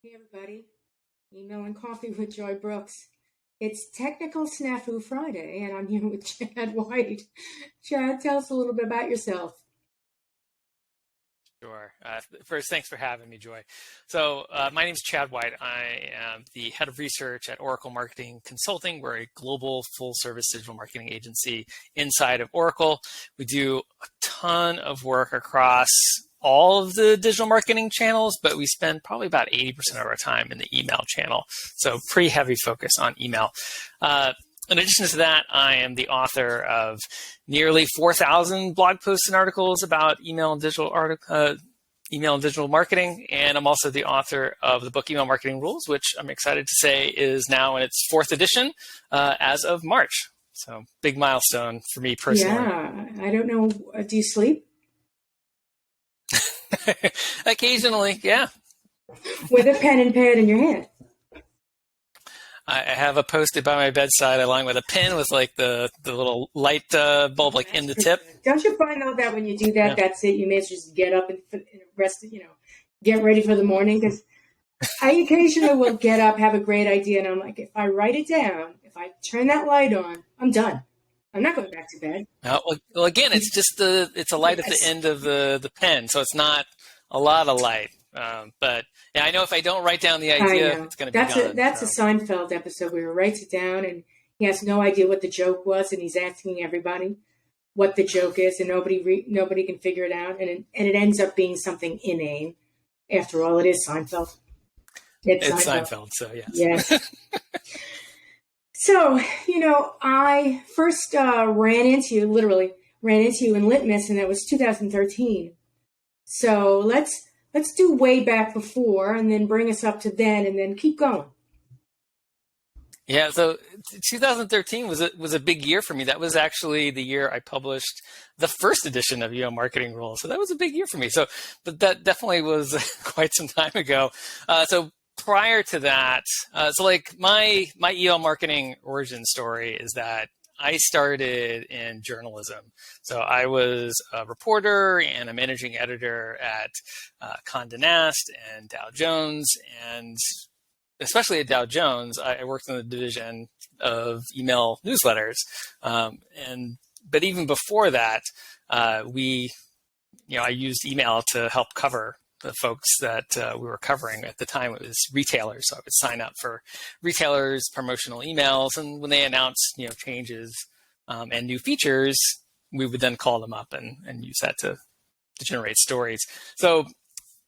Hey everybody, Email and Coffee with Joy Brooks. It's Technical Snafu Friday, and I'm here with Chad White. Chad, tell us a little bit about yourself. Sure. First, thanks for having me, Joy. So my name is Chad White. I am the head of research at Oracle Marketing Consulting. We're a global full-service digital marketing agency inside of Oracle. We do a ton of work across all of the digital marketing channels, but we spend probably about 80% of our time in the email channel. So pretty heavy focus on email. In addition to that, I am the author of nearly 4,000 blog posts and articles about email and digital marketing, and I'm also the author of the book Email Marketing Rules, which I'm excited to say is now in its 4th edition as of March. So big milestone for me personally. Yeah, I don't know. Do you sleep? Occasionally, yeah. With a pen and pad in your hand. I have a Post-it by my bedside along with a pin with like the little light bulb like in the tip. Don't you find though that when you do that, that's it? You may as well just get up and rest, get ready for the morning. Because I occasionally will get up, have a great idea, and I'm like, if I write it down, if I turn that light on, I'm done. I'm not going back to bed. Well, again, it's just it's a light at the end of the pen, so it's not a lot of light. But yeah, I know if I don't write down the idea, it's going to be gone. That's a Seinfeld episode where he writes it down and he has no idea what the joke was, and he's asking everybody what the joke is, and nobody can figure it out, and it ends up being something inane. After all, it is Seinfeld. It's Seinfeld, so yes. Yes. So, I first ran into you in Litmus, and that was 2013. So let's do way back before and then bring us up to then and then keep going. Yeah, so 2013 was a big year for me. That was actually the year I published the first edition of Email Marketing Rules. So that was a big year for me. But that definitely was quite some time ago. So prior to that, my email marketing origin story is that I started in journalism. So I was a reporter and a managing editor at Condé Nast and Dow Jones. And especially at Dow Jones, I worked in the division of email newsletters. But even before that, I used email to help cover the folks that we were covering at the time. It was retailers. So I would sign up for retailers' promotional emails. And when they announced, changes and new features, we would then call them up and use that to generate stories. So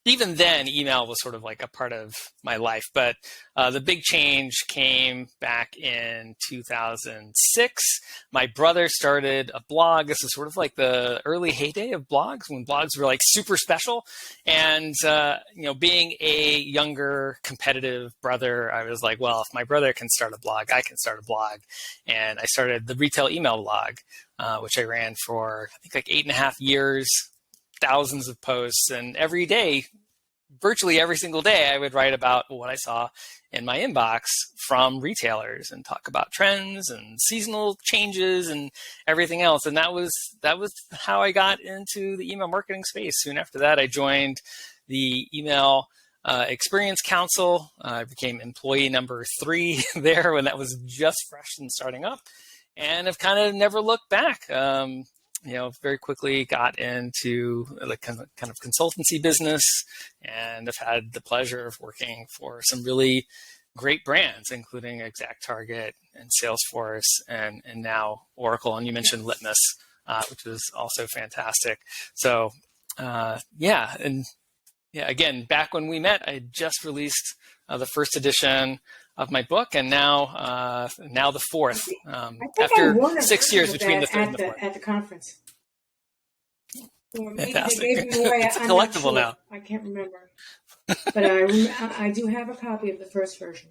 even then, email was sort of like a part of my life. But the big change came back in 2006. My brother started a blog. This is sort of like the early heyday of blogs, when blogs were like super special. And, being a younger, competitive brother, I was like, well, if my brother can start a blog, I can start a blog. And I started the Retail Email Blog, which I ran for, I think, like 8.5 years. Thousands of posts, and every day, virtually every single day, I would write about what I saw in my inbox from retailers and talk about trends and seasonal changes and everything else. And that was how I got into the email marketing space. Soon after that, I joined the Email Experience Council. I became employee number 3 there when that was just fresh and starting up, and have kind of never looked back. Very quickly got into the kind of consultancy business, and I've had the pleasure of working for some really great brands, including ExactTarget and Salesforce and now Oracle. And you mentioned Litmus, which was also fantastic. So, again, back when we met, I just released the first edition of my book, and now the 4th. After 6 years between the 3rd and the 4th. At the conference. Or maybe Fantastic. They gave me away. It's a collectible now. I can't remember, but I do have a copy of the first version.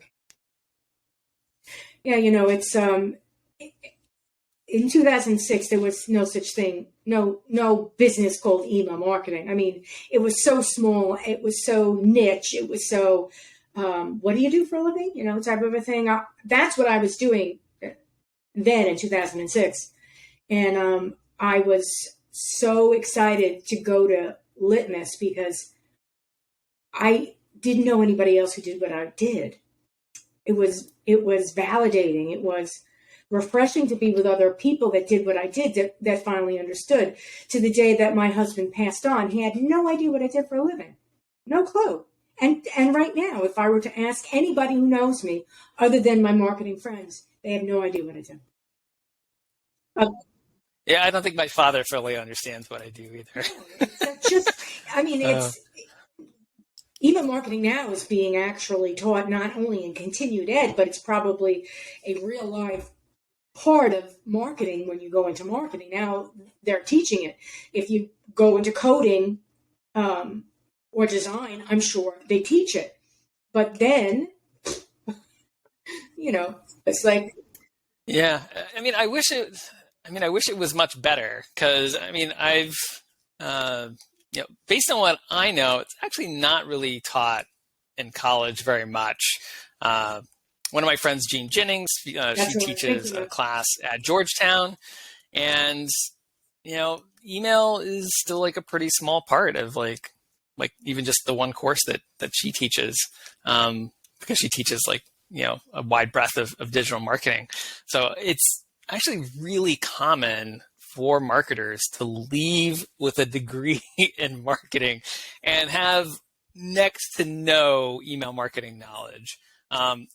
Yeah, it's in 2006 there was no such thing, no business called email marketing. I mean, it was so small, it was so niche, it was so. What do you do for a living? Type of a thing. That's what I was doing then in 2006. And I was so excited to go to Litmus because didn't know anybody else who did what I did. It was validating. It was refreshing to be with other people that did what I did, that finally understood. To the day that my husband passed on, he had no idea what I did for a living. No clue. And right now, if I were to ask anybody who knows me, other than my marketing friends, they have no idea what I do. Yeah, I don't think my father fully understands what I do either. It's just, I mean, it's email marketing now is being actually taught not only in continued ed, but it's probably a real life part of marketing. When you go into marketing now, they're teaching it. If you go into coding or design, I'm sure they teach it. But then, it's like, yeah, I mean, I wish it was much better, because I've based on what I know, it's actually not really taught in college very much. One of my friends, Jean Jennings, she teaches a class at Georgetown, and email is still like a pretty small part of like even just the one course that she teaches, because she teaches a wide breadth of digital marketing. So it's actually really common for marketers to leave with a degree in marketing and have next to no email marketing knowledge.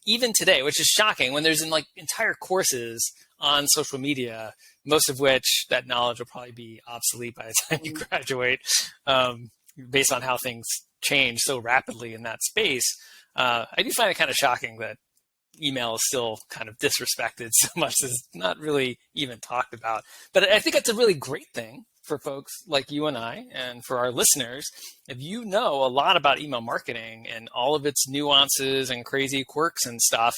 Even today, which is shocking, when there's entire courses on social media, most of which that knowledge will probably be obsolete by the time you graduate, based on how things change so rapidly in that space. I do find it kind of shocking that email is still kind of disrespected so much as not really even talked about. But I think it's a really great thing for folks like you and I, and for our listeners. If you know a lot about email marketing and all of its nuances and crazy quirks and stuff,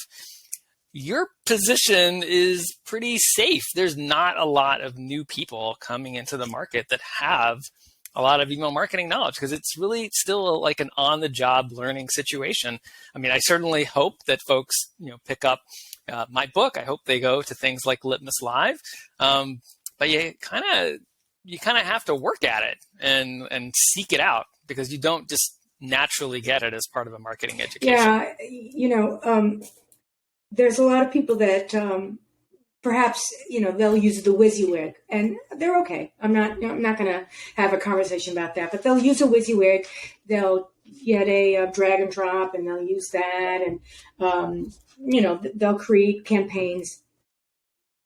your position is pretty safe. There's not a lot of new people coming into the market that have a lot of email marketing knowledge, because it's really still like an on-the-job learning situation. I mean, I certainly hope that folks, pick up my book. I hope they go to things like Litmos Live, but you kind of have to work at it and seek it out, because you don't just naturally get it as part of a marketing education. Yeah, there's a lot of people that perhaps they'll use the WYSIWYG, and they're okay. I'm not going to have a conversation about that, but they'll use a WYSIWYG. They'll get a drag and drop, and they'll use that, and they'll create campaigns.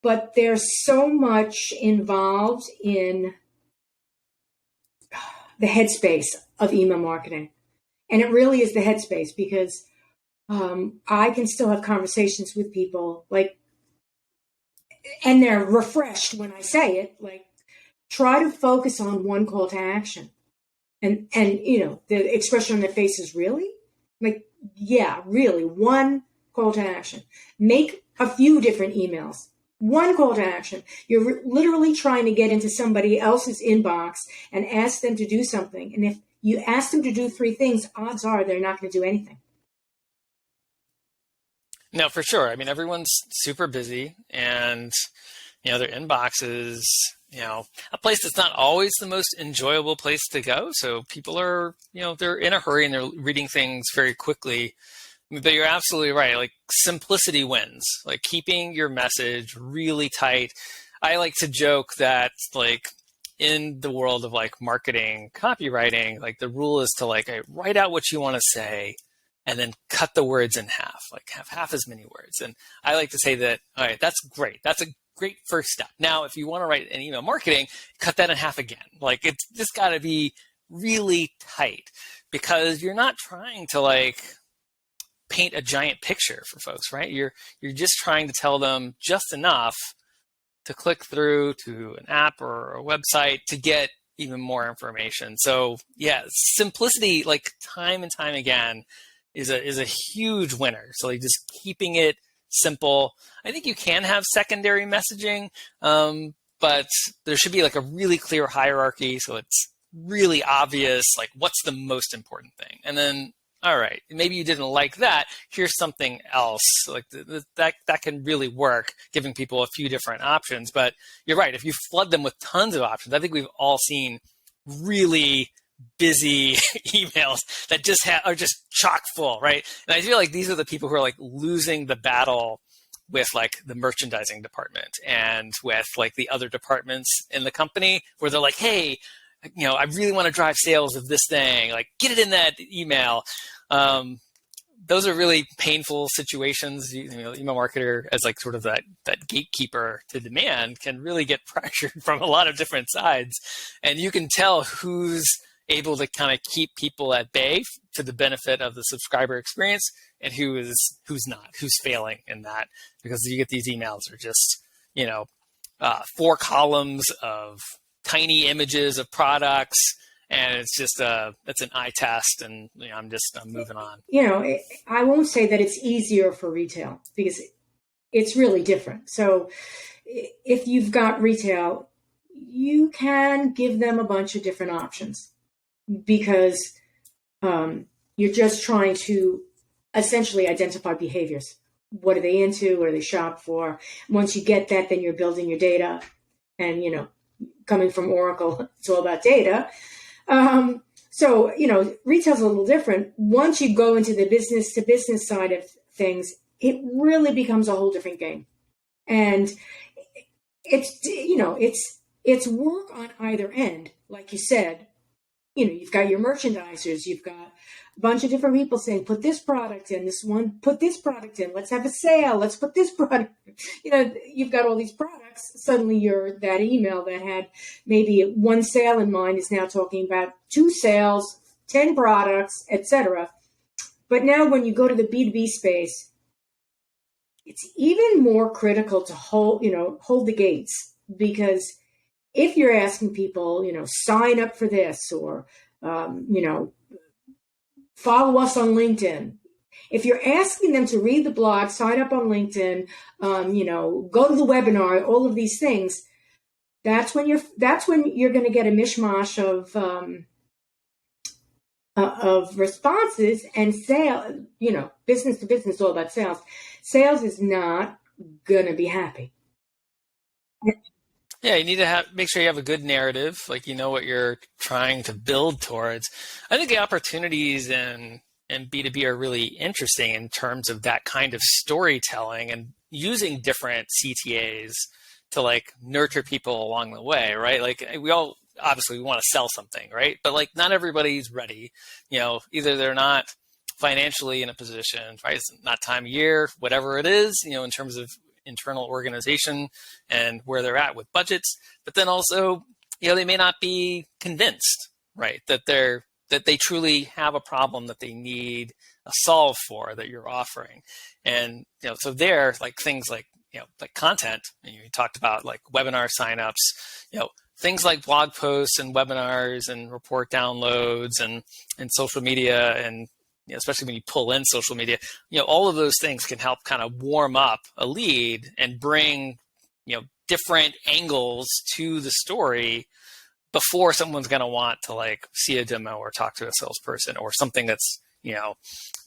But there's so much involved in the headspace of email marketing, and it really is the headspace, because I can still have conversations with people and they're refreshed when I say it, try to focus on one call to action. And the expression on their face is really? Yeah, really, one call to action. Make a few different emails. One call to action. You're literally trying to get into somebody else's inbox and ask them to do something. And if you ask them to do 3 things, odds are they're not going to do anything. No, for sure. I mean, everyone's super busy, and their inbox is a place that's not always the most enjoyable place to go. So people are they're in a hurry and they're reading things very quickly. But you're absolutely right. Simplicity wins. Keeping your message really tight. I like to joke that in the world of marketing, copywriting, the rule is to write out what you want to say, and then cut the words in half, have half as many words. And I like to say that, all right, that's great. That's a great first step. Now, if you want to write an email marketing, cut that in half again. It's just got to be really tight, because you're not trying to paint a giant picture for folks, right? You're just trying to tell them just enough to click through to an app or a website to get even more information. So yeah, simplicity, time and time again, is a huge winner. So just keeping it simple. I think you can have secondary messaging, but there should be a really clear hierarchy, so it's really obvious what's the most important thing. And then, all right, maybe you didn't like that. Here's something else that can really work, giving people a few different options. But you're right. If you flood them with tons of options, I think we've all seen really busy emails that just are just chock full, right? And I feel like these are the people who are like losing the battle with like the merchandising department and with like the other departments in the company, where they're like, hey, I really want to drive sales of this thing, like get it in that email. Those are really painful situations. Email marketer as like sort of that gatekeeper to demand can really get pressured from a lot of different sides. And you can tell who's able to kind of keep people at bay to the benefit of the subscriber experience and who's not, who's failing in that, because you get these emails that are just, 4 columns of tiny images of products. And it's just that's an eye test, and I'm moving on. I won't say that it's easier for retail, because it's really different. So if you've got retail, you can give them a bunch of different options, because you're just trying to essentially identify behaviors. What are they into? What do they shop for? Once you get that, then you're building your data, and coming from Oracle, it's all about data. So, retail's a little different. Once you go into the business to business side of things, it really becomes a whole different game. And it's work on either end. Like you said, you've got your merchandisers, you've got a bunch of different people saying, put this product in, this one, put this product in, let's have a sale, let's put this product, you've got all these products. Suddenly that email that had maybe 1 sale in mind is now talking about 2 sales, 10 products, etc. But now when you go to the B2B space, it's even more critical to hold the gates, because if you're asking people, sign up for this, or, follow us on LinkedIn. If you're asking them to read the blog, sign up on LinkedIn, go to the webinar, all of these things, that's when you're going to get a mishmash of responses and sale. Business to business, all about sales. Sales is not going to be happy. Yeah, you need to make sure you have a good narrative, like what you're trying to build towards. I think the opportunities in B2B are really interesting in terms of that kind of storytelling and using different CTAs to like nurture people along the way, right? Like we all obviously want to sell something, right? But like not everybody's ready. Either they're not financially in a position, right? It's not time of year, whatever it is, in terms of internal organization and where they're at with budgets, but then also, they may not be convinced, right, that they truly have a problem that they need a solve for that you're offering. And, so there, like things like, like content, and you talked about like webinar signups, things like blog posts and webinars and report downloads and social media, and especially when you pull in social media, all of those things can help kind of warm up a lead and bring, different angles to the story before someone's going to want to like see a demo or talk to a salesperson or something that's,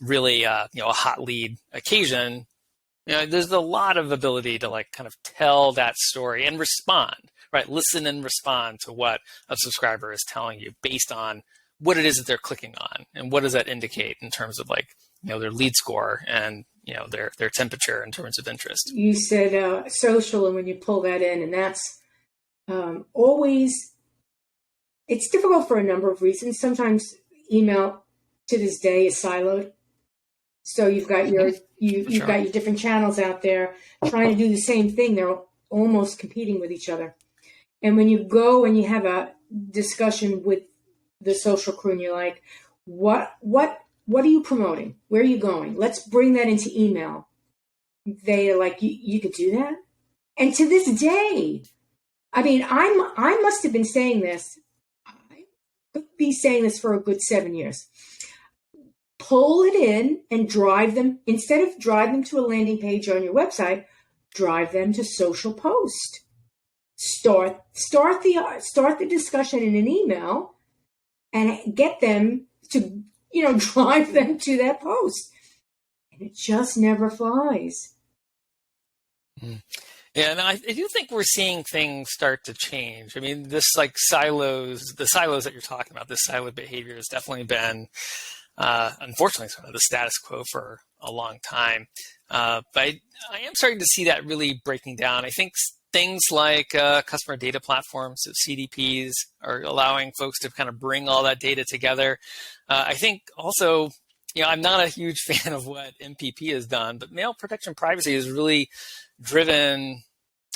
really, a hot lead occasion. There's a lot of ability to like kind of tell that story and respond, right? Listen and respond to what a subscriber is telling you based on what it is that they're clicking on, and what does that indicate in terms of like, their lead score and, their temperature in terms of interest. You said social, and when you pull that in, and that's always, it's difficult for a number of reasons. Sometimes email to this day is siloed. So you've got you've got your different channels out there trying to do the same thing. They're almost competing with each other. And when you go and you have a discussion with the social crew, and you're like, what are you promoting? Where are you going? Let's bring that into email. They're like, you could do that? And to this day, I mean, I must have been saying this. I could be saying this for a good 7 years. Pull it in and drive them, instead of drive them to a landing page on your website, drive them to social post. Start the discussion in an email and get them to, drive them to that post. And it just never flies. Yeah, and I do think we're seeing things start to change. I mean, this like the silos that you're talking about, this siloed behavior has definitely been, unfortunately, sort of the status quo for a long time. But I am starting to see that really breaking down. I think things like customer data platforms, so CDPs, are allowing folks to kind of bring all that data together. I think also, I'm not a huge fan of what MPP has done, but mail protection privacy has really driven,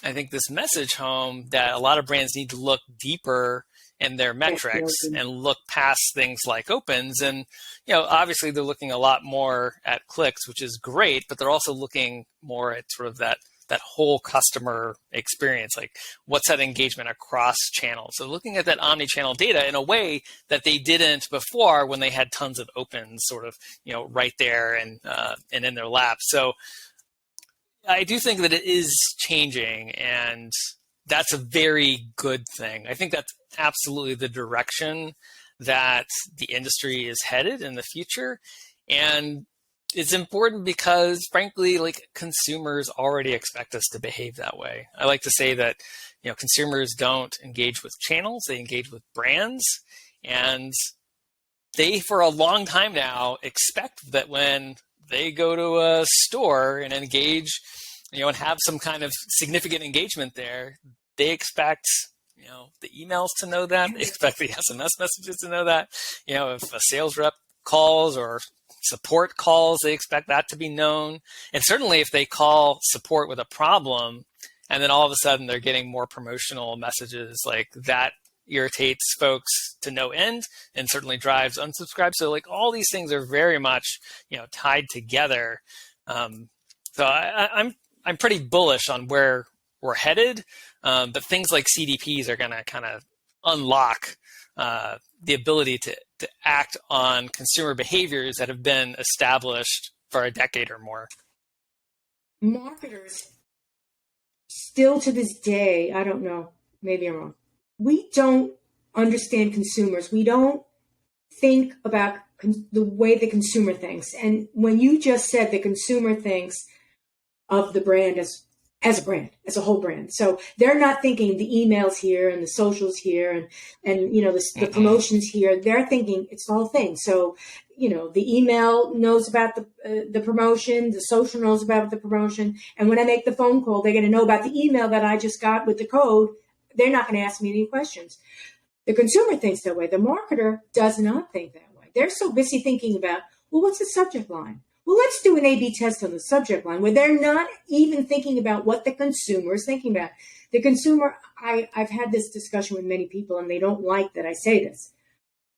I think, this message home that a lot of brands need to look deeper in their metrics and look past things like opens. And, obviously they're looking a lot more at clicks, which is great, but they're also looking more at sort of that whole customer experience, like what's that engagement across channels. So looking at that omni-channel data in a way that they didn't before when they had tons of opens sort of, right there and in their lap. So I do think that it is changing, and that's a very good thing. I think that's absolutely the direction that the industry is headed in the future. And it's important because, frankly, like consumers already expect us to behave that way. I like to say that, consumers don't engage with channels, they engage with brands. And they, for a long time now, expect that when they go to a store and engage, and have some kind of significant engagement there, they expect, the emails to know that. They expect the SMS messages to know that. If a sales rep calls or support calls, they expect that to be known. And certainly if they call support with a problem, and then all of a sudden they're getting more promotional messages, like that irritates folks to no end and certainly drives unsubscribe. So like all these things are very much, tied together. So I'm pretty bullish on where we're headed, but things like CDPs are going to kind of unlock the ability to act on consumer behaviors that have been established for a decade or more. Marketers, still to this day, I don't know, maybe I'm wrong, we don't understand consumers. We don't think about the way the consumer thinks. And when you just said the consumer thinks of the brand as a brand, as a whole brand. So they're not thinking the emails here and the socials here and the promotions here. They're thinking it's the whole thing. So, the email knows about the promotion, the social knows about the promotion. And when I make the phone call, they're going to know about the email that I just got with the code. They're not going to ask me any questions. The consumer thinks that way. The marketer does not think that way. They're so busy thinking about, well, what's the subject line? Well, let's do an A/B test on the subject line where they're not even thinking about what the consumer is thinking about. The consumer, I've had this discussion with many people and they don't like that I say this.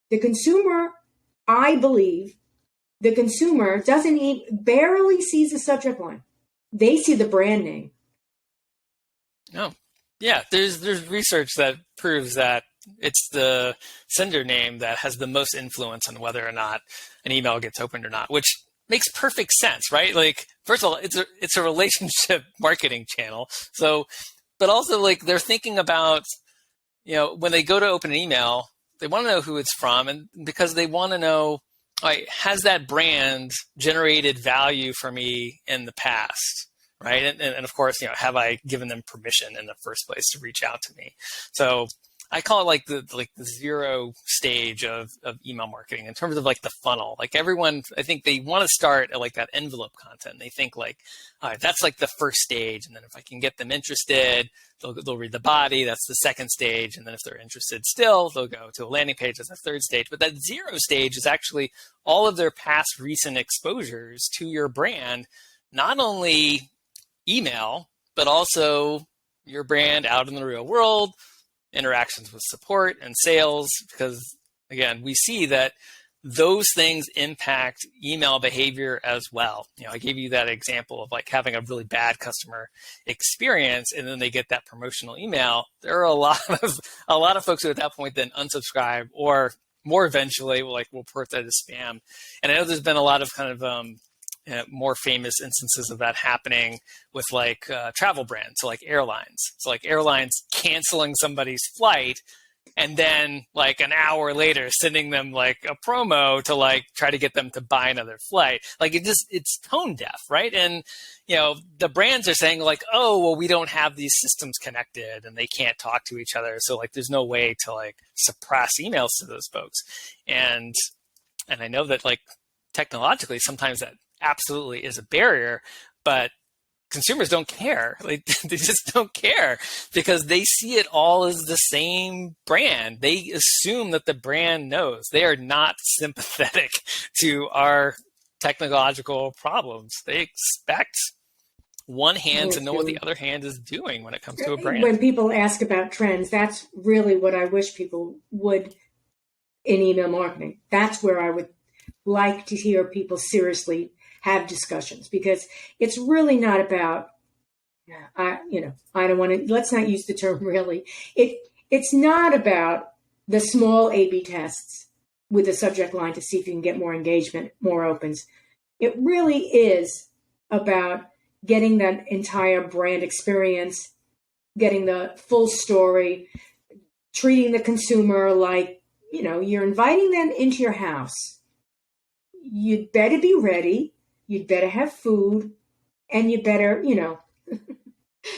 The consumer, I believe, the consumer barely sees the subject line. They see the brand name. Oh, yeah. There's research that proves that it's the sender name that has the most influence on whether or not an email gets opened or not, which makes perfect sense, right? Like, first of all, it's a relationship marketing channel. So, but also like they're thinking about, when they go to open an email, they want to know who it's from, and because they want to know, has that brand generated value for me in the past, right? And of course, have I given them permission in the first place to reach out to me? So I call it like the zero stage of email marketing in terms of like the funnel. Like everyone, I think they want to start at like that envelope content. They think like, all right, that's like the first stage. And then if I can get them interested, they'll read the body. That's the second stage. And then if they're interested still, they'll go to a landing page. That's the third stage. But that zero stage is actually all of their past recent exposures to your brand, not only email, but also your brand out in the real world, interactions with support and sales, because again, we see that those things impact email behavior as well. I gave you that example of like having a really bad customer experience and then they get that promotional email. There are a lot of folks who at that point then unsubscribe or more eventually will report that as spam. And I know there's been a lot of kind of more famous instances of that happening with travel brands, so like airlines. So like airlines canceling somebody's flight and then like an hour later sending them like a promo to like try to get them to buy another flight. Like it's tone deaf, right? And the brands are saying like, oh, well, we don't have these systems connected and they can't talk to each other, so like there's no way to like suppress emails to those folks. And I know that like technologically sometimes that absolutely is a barrier, but consumers don't care. Like they just don't care because they see it all as the same brand. They assume that the brand knows. They are not sympathetic to our technological problems. They expect one hand to know what the other hand is doing when it comes to a brand. When people ask about trends, that's really what I wish people would in email marketing. That's where I would like to hear people seriously have discussions, because it's really not about, I don't want to, let's not use the term really. It's not about the small A/B tests with a subject line to see if you can get more engagement, more opens. It really is about getting that entire brand experience, getting the full story, treating the consumer like, you're inviting them into your house. You'd better be ready. You'd better have food, and you better,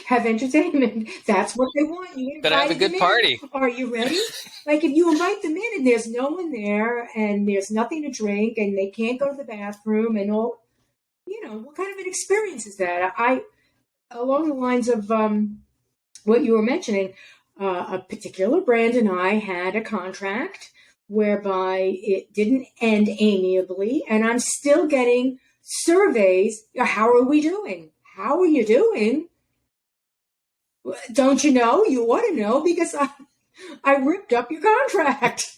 have entertainment. That's what they want. You better have a good party. Are you ready? Like if you invite them in and there's no one there and there's nothing to drink and they can't go to the bathroom and all, what kind of an experience is that? Along the lines of what you were mentioning, a particular brand and I had a contract whereby it didn't end amiably, and I'm still getting surveys. How are we doing? How are you doing? Don't you know? You ought to know, because I ripped up your contract.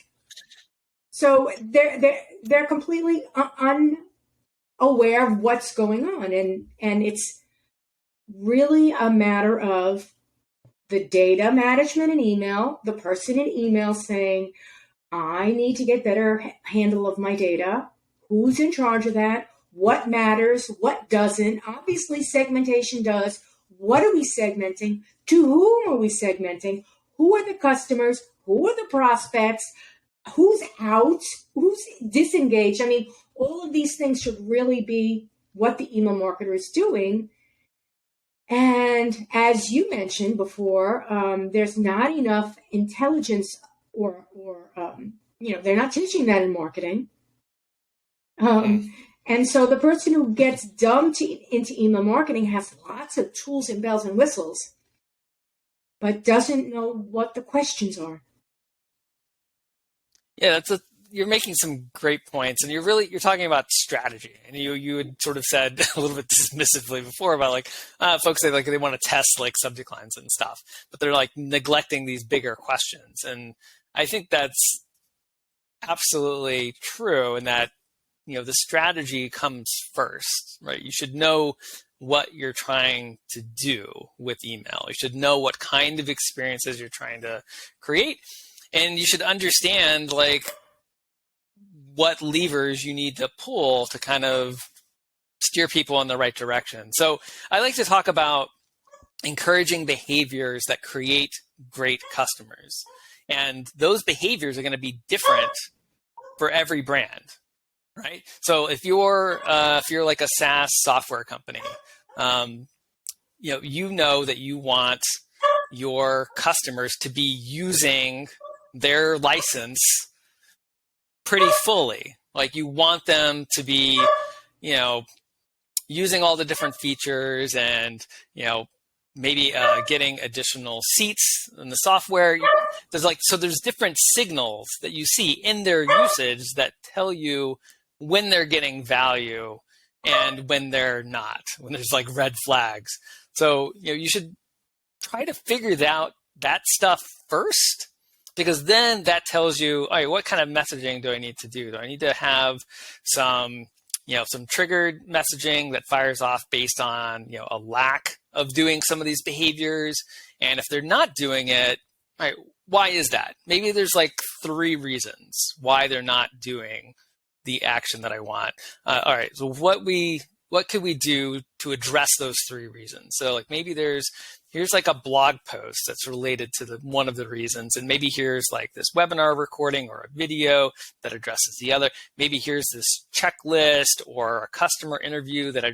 So they're completely unaware of what's going on, and it's really a matter of the data management in email, the person in email saying, I need to get better handle of my data. Who's in charge of that? What matters? What doesn't? Obviously, segmentation does. What are we segmenting? To whom are we segmenting? Who are the customers? Who are the prospects? Who's out? Who's disengaged? I mean, all of these things should really be what the email marketer is doing. And as you mentioned before, there's not enough intelligence or they're not teaching that in marketing. And so the person who gets dumped into email marketing has lots of tools and bells and whistles, but doesn't know what the questions are. Yeah, you're making some great points, and you're talking about strategy. And you had sort of said a little bit dismissively before about like folks they want to test like subject lines and stuff, but they're like neglecting these bigger questions. And I think that's absolutely true, in that the strategy comes first, right? You should know what you're trying to do with email. You should know what kind of experiences you're trying to create, and you should understand like what levers you need to pull to kind of steer people in the right direction. So I like to talk about encouraging behaviors that create great customers. And those behaviors are going to be different for every brand, right? So if you're like a SaaS software company, you know that you want your customers to be using their license pretty fully. Like you want them to be, using all the different features and, maybe getting additional seats in the software. There's different signals that you see in their usage that tell you when they're getting value and when they're not, when there's like red flags. So, you should try to figure out that stuff first, because then that tells you, all right, what kind of messaging do I need to do? Do I need to have some triggered messaging that fires off based on, a lack of doing some of these behaviors? And if they're not doing it, all right, why is that? Maybe there's like 3 reasons why they're not doing the action that I want. All right, so what could we do to address those 3 reasons? So like maybe there's here's like a blog post that's related to one of the reasons. And maybe here's like this webinar recording or a video that addresses the other. Maybe here's this checklist or a customer interview that,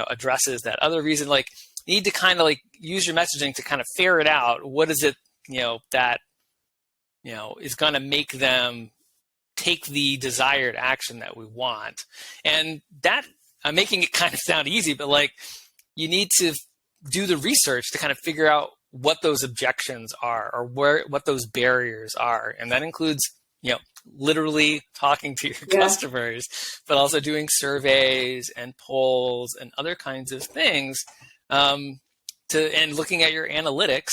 addresses that other reason. Like, you need to kind of like use your messaging to kind of ferret out what is it, that, is going to make them take the desired action that we want. And that, I'm making it kind of sound easy, but like, you need to do the research to kind of figure out what those objections are or what those barriers are. And that includes, literally talking to your customers, but also doing surveys and polls and other kinds of things, and looking at your analytics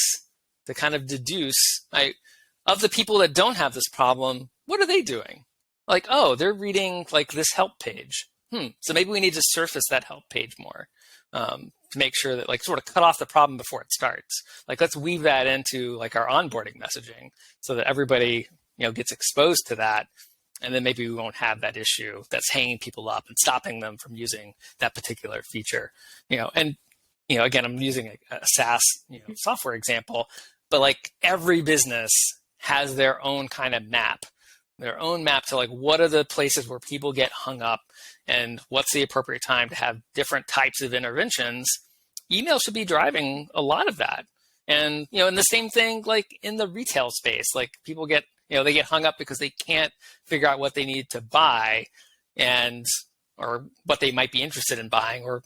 to kind of deduce, of the people that don't have this problem, what are they doing? Like, oh, they're reading like this help page. So maybe we need to surface that help page more, to make sure that like sort of cut off the problem before it starts. Like, let's weave that into like our onboarding messaging so that everybody, gets exposed to that. And then maybe we won't have that issue that's hanging people up and stopping them from using that particular feature, and, again, I'm using a SaaS, software example, but like every business has their own kind of map, to like, what are the places where people get hung up and what's the appropriate time to have different types of interventions. Email should be driving a lot of that. And, and the same thing, like in the retail space, like people get, they get hung up because they can't figure out what they need to buy or what they might be interested in buying or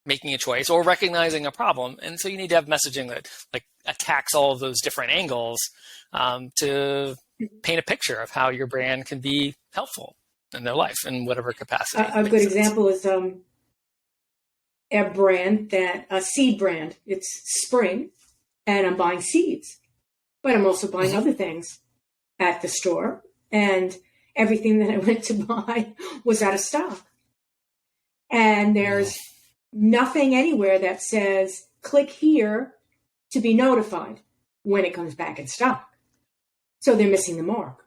making a choice or recognizing a problem. And so you need to have messaging that like attacks all of those different angles, to paint a picture of how your brand can be helpful in their life in whatever capacity. A good example is a brand a seed brand. It's spring, and I'm buying seeds, but I'm also buying other things at the store, and everything that I went to buy was out of stock. And there's nothing anywhere that says click here to be notified when it comes back in stock. So they're missing the mark.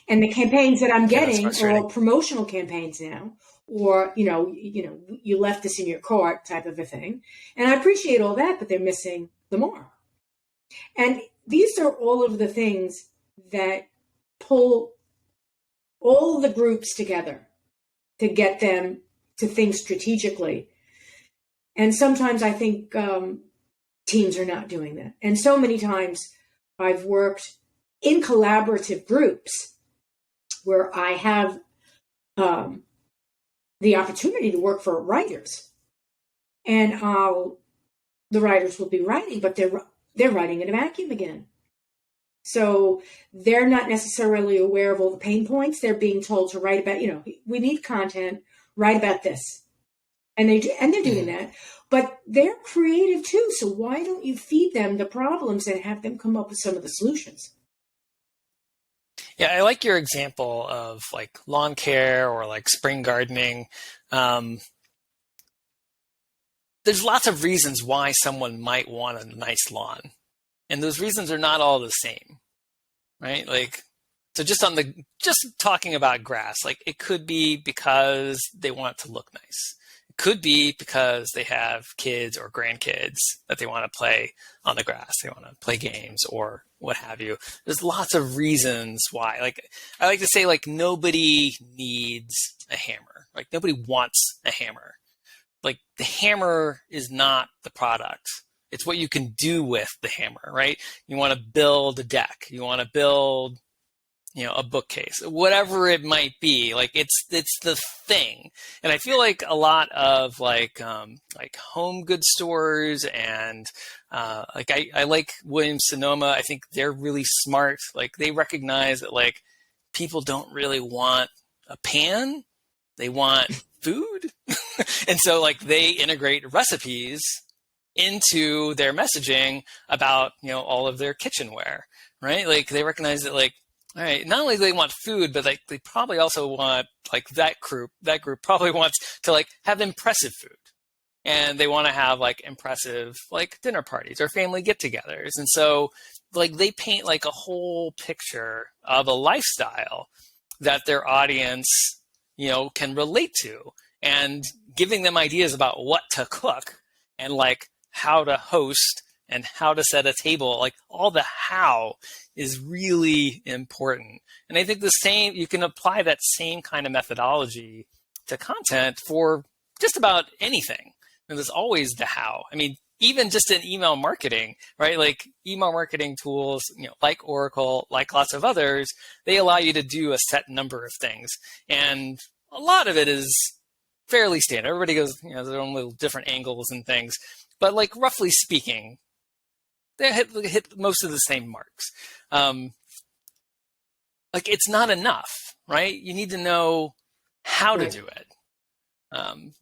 And the campaigns that I'm getting are all promotional campaigns now, or, you left this in your cart type of a thing. And I appreciate all that, but they're missing the mark. And these are all of the things that pull all the groups together to get them to think strategically. And sometimes I think teams are not doing that. And so many times I've worked in collaborative groups where I have the opportunity to work for writers, and the writers will be writing, but they're writing in a vacuum again. So they're not necessarily aware of all the pain points. They're being told to write about, we need content, write about this, and they're doing that. But they're creative too. So why don't you feed them the problems and have them come up with some of the solutions? Yeah, I like your example of like lawn care or like spring gardening. There's lots of reasons why someone might want a nice lawn. And those reasons are not all the same, right? Like, so just talking about grass, like it could be because they want it to look nice. It could be because they have kids or grandkids that they want to play on the grass. They want to play games or what have you. There's lots of reasons why. Like, I like to say, like, nobody needs a hammer. Like, nobody wants a hammer. Like, the hammer is not the product. It's what you can do with the hammer, right? You want to build a deck. You want to build, a bookcase, whatever it might be. Like, it's the thing. And I feel like a lot of like home goods stores and I like Williams-Sonoma. I think they're really smart. Like, they recognize that like people don't really want a pan. They want food. And so like they integrate recipes into their messaging about, all of their kitchenware, right? Like, they recognize that like, all right, not only do they want food, but like they probably also want like that group probably wants to like have impressive food. And they want to have like impressive like dinner parties or family get-togethers. And so like they paint like a whole picture of a lifestyle that their audience, can relate to, and giving them ideas about what to cook and like how to host and how to set a table. Like all the how is really important. And I think you can apply that same kind of methodology to content for just about anything. And there's always the how. I mean, even just in email marketing, right? Like email marketing tools, like Oracle, like lots of others, they allow you to do a set number of things. And a lot of it is fairly standard. Everybody goes, their own little different angles and things. But like roughly speaking, they hit most of the same marks. Like it's not enough, right? You need to know how to do it.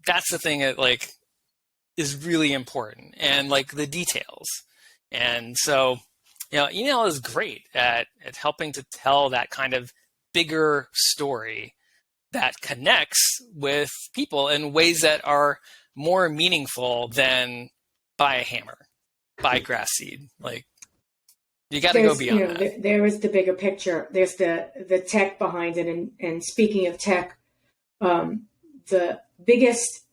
That's the thing that like is really important, and like the details. And so, email is great at helping to tell that kind of bigger story that connects with people in ways that are more meaningful than by a hammer, by grass seed. Like you got to go beyond that. There is the bigger picture. There's the tech behind it. And speaking of tech, the biggest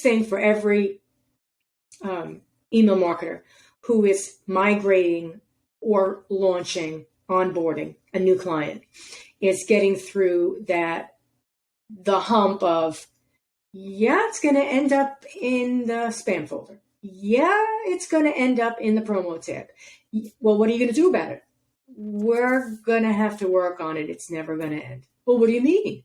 thing for every email marketer who is migrating or launching, onboarding a new client is getting through the hump of, it's going to end up in the spam folder. Yeah, it's going to end up in the promo tab. Well, what are you going to do about it? We're going to have to work on it. It's never going to end. Well, what do you mean?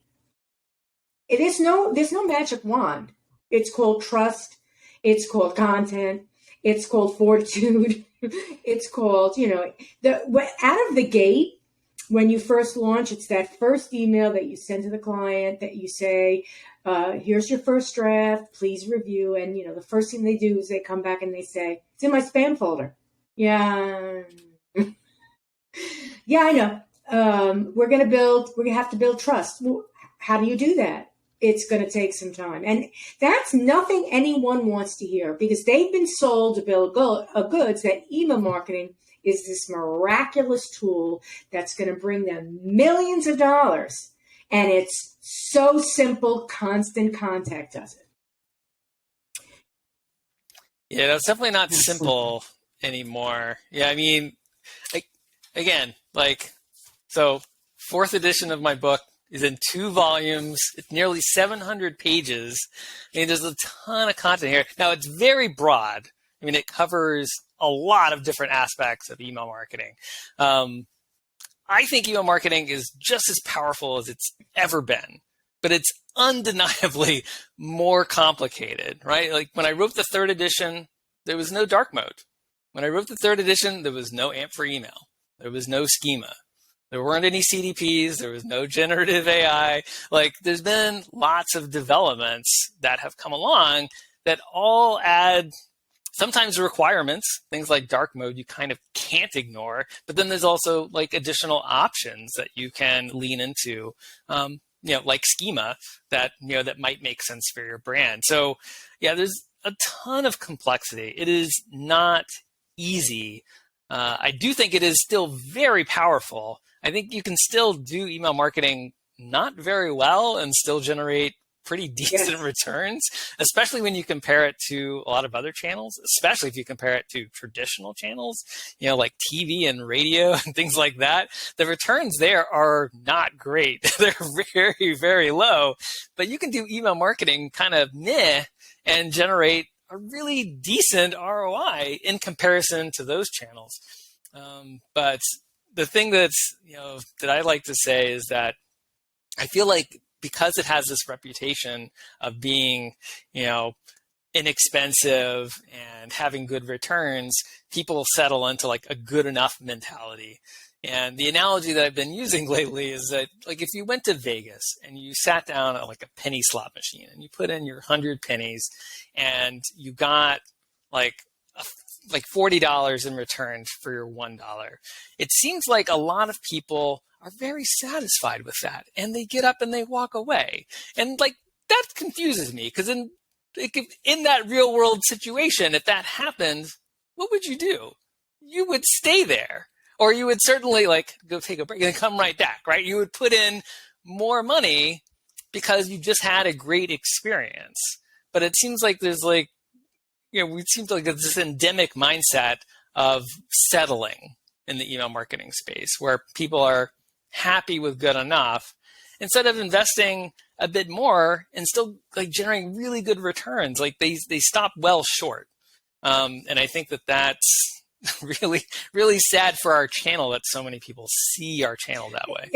There's no magic wand. It's called trust. It's called content. It's called fortitude. It's called, out of the gate, when you first launch, it's that first email that you send to the client that you say, here's your first draft, please review. And, the first thing they do is they come back and they say, it's in my spam folder. Yeah. Yeah, I know. We're going to have to build trust. Well, how do you do that? It's going to take some time. And that's nothing anyone wants to hear, because they've been sold a bill of goods that email marketing is this miraculous tool that's going to bring them millions of dollars. And it's so simple. Constant Contact does it. Yeah, that's definitely not simple anymore. Yeah, I mean, so 4th edition of my book is in 2 volumes. It's nearly 700 pages. I mean, there's a ton of content here. Now, it's very broad. I mean, it covers a lot of different aspects of email marketing. I think email marketing is just as powerful as it's ever been, but it's undeniably more complicated, right? Like when I wrote the 3rd edition, there was no dark mode. When I wrote the 3rd edition, there was no AMP for email. There was no schema. There weren't any CDPs. There was no generative AI. Like there's been lots of developments that have come along that all add sometimes requirements, things like dark mode you kind of can't ignore, but then there's also like additional options that you can lean into, like schema that might make sense for your brand. So yeah, there's a ton of complexity. It is not easy. I do think it is still very powerful. I think you can still do email marketing not very well and still generate pretty decent returns, especially when you compare it to a lot of other channels, especially if you compare it to traditional channels, like TV and radio and things like that. The returns there are not great. They're very, very low, but you can do email marketing kind of meh and generate a really decent ROI in comparison to those channels. But the thing that I like to say is that I feel like because it has this reputation of being, inexpensive and having good returns, people settle into like a good enough mentality. And the analogy that I've been using lately is that, like, if you went to Vegas and you sat down at like a penny slot machine and you put in your 100 pennies and you got like $40 in return for your $1, it seems like a lot of people are very satisfied with that, and they get up and they walk away. And like that confuses me, because in that real world situation, if that happened, what would you do? You would stay there, or you would certainly like go take a break and come right back, right? You would put in more money because you just had a great experience. But it seems like there's like we seem to like this endemic mindset of settling in the email marketing space where people are happy with good enough instead of investing a bit more and still like generating really good returns. Like they stop well short. And I think that's really, really sad for our channel that so many people see our channel that way.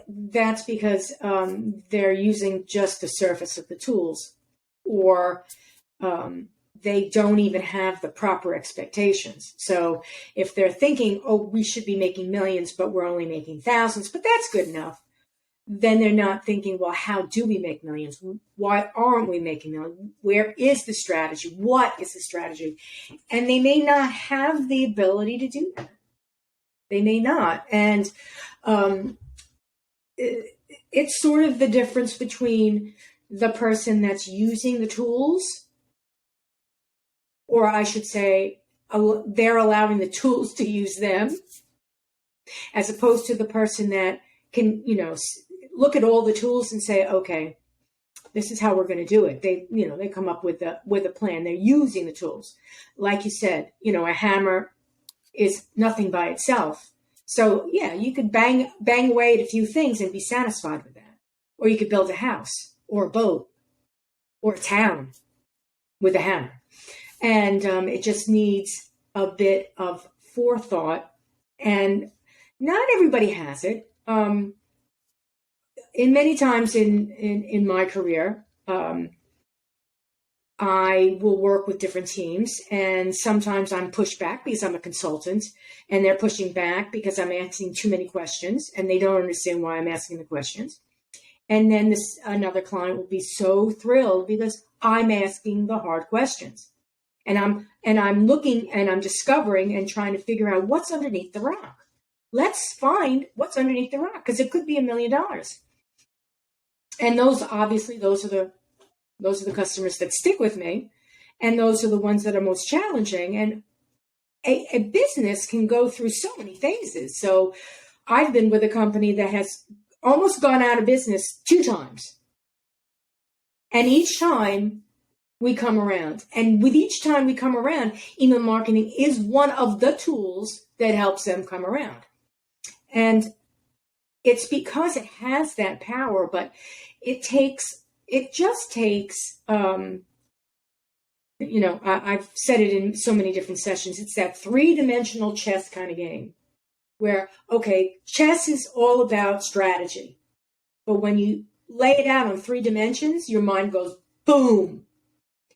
That's because they're using just the surface of the tools, or they don't even have the proper expectations. So if they're thinking, oh, we should be making millions, but we're only making thousands, but that's good enough, then they're not thinking, well, how do we make millions? Why aren't we making millions? Where is the strategy? What is the strategy? And they may not have the ability to do that. They may not. And it's sort of the difference between the person that's using the tools, or I should say, they're allowing the tools to use them, as opposed to the person that can, look at all the tools and say, okay, this is how we're going to do it. They come up with a plan. They're using the tools. Like you said, a hammer is nothing by itself. So yeah, you could bang away at a few things and be satisfied with that. Or you could build a house or a boat or a town with a hammer. And it just needs a bit of forethought. And not everybody has it. In many times in my career, I will work with different teams, and sometimes I'm pushed back because I'm a consultant, and they're pushing back because I'm asking too many questions, and they don't understand why I'm asking the questions. And then another client will be so thrilled because I'm asking the hard questions, and I'm looking and I'm discovering and trying to figure out what's underneath the rock. Let's find what's underneath the rock, because it could be $1 million. And those are the customers that stick with me, and those are the ones that are most challenging. And a business can go through so many phases. So I've been with a company that has almost gone out of business 2 times. And each time we come around. And with each time we come around, email marketing is one of the tools that helps them come around. And it's because it has that power, but it just takes, I've said it in so many different sessions. It's that 3-dimensional chess kind of game where, okay, chess is all about strategy. But when you lay it out on 3 dimensions, your mind goes boom,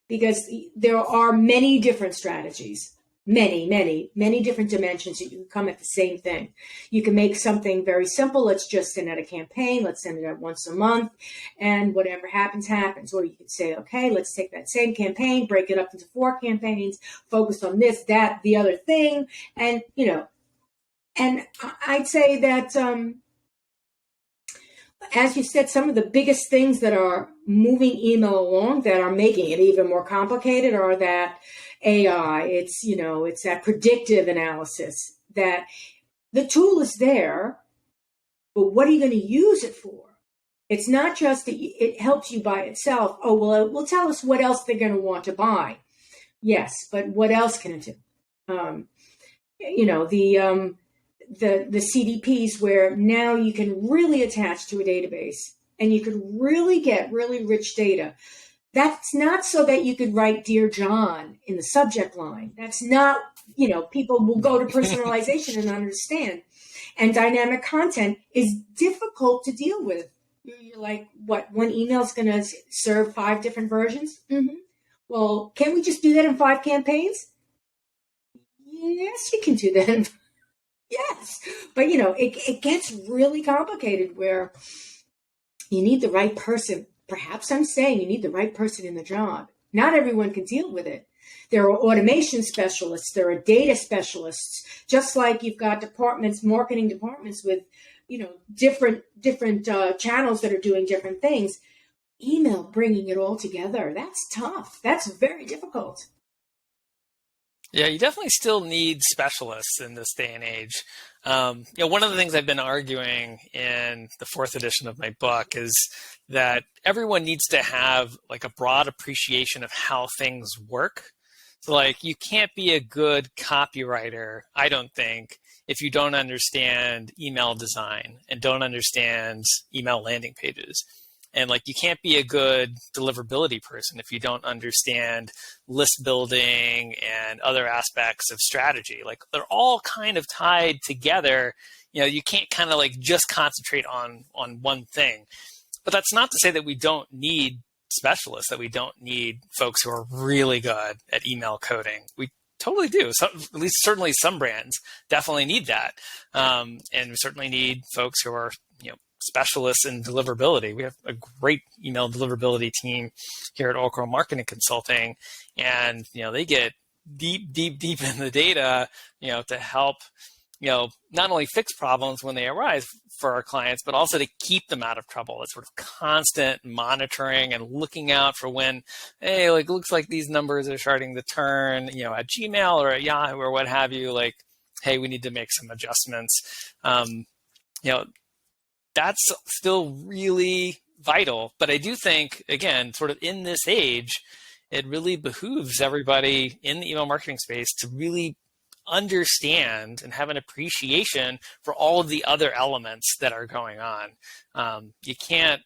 because there are many different strategies. Many different dimensions. You can come at the same thing. You can make something very simple. Let's just send out a campaign. Let's send it out once a month, and whatever happens, happens. Or you could say, okay, let's take that same campaign, break it up into 4 campaigns, focus on this, that, the other thing. And, and I'd say that, as you said, some of the biggest things that are moving email along, that are making it even more complicated, are that AI, it's that predictive analysis, that the tool is there, but what are you going to use it for? It's not just that it helps you by itself. Oh, well, it will tell us what else they're going to want to buy. Yes, but what else can it do? The CDPs, where now you can really attach to a database and you can really get really rich data. That's not so that you could write Dear John in the subject line. That's not, people will go to personalization and understand. And dynamic content is difficult to deal with. You're like, what, one email is going to serve 5 different versions? Mm-hmm. Well, can't we just do that in 5 campaigns? Yes, you can do that. Yes. But, it gets really complicated where you need the right person. Perhaps I'm saying you need the right person in the job. Not everyone can deal with it. There are automation specialists. There are data specialists. Just like you've got departments, marketing departments with, different channels that are doing different things. Email, bringing it all together, that's tough. That's very difficult. Yeah, you definitely still need specialists in this day and age. One of the things I've been arguing in the 4th edition of my book is that everyone needs to have like a broad appreciation of how things work, So like you can't be a good copywriter, I don't think, if you don't understand email design and don't understand email landing pages. And like you can't be a good deliverability person if you don't understand list building and other aspects of strategy. Like they're all kind of tied together. You know, you can't kind of like just concentrate on one thing. But that's not to say that we don't need specialists, that we don't need folks who are really good at email coding. We totally do. So, at least certainly some brands definitely need that. And we certainly need folks who are, you know, specialists in deliverability. We have a great email deliverability team here at Oracle Marketing Consulting, and you know they get deep in the data, you know, to help, you know, not only fix problems when they arise for our clients, but also to keep them out of trouble. It's sort of constant monitoring and looking out for when, hey, like looks like these numbers are starting to turn, you know, at Gmail or at Yahoo or what have you. Like, hey, we need to make some adjustments. You know. That's still really vital. But I do think, again, sort of in this age, it really behooves everybody in the email marketing space to really understand and have an appreciation for all of the other elements that are going on. You can't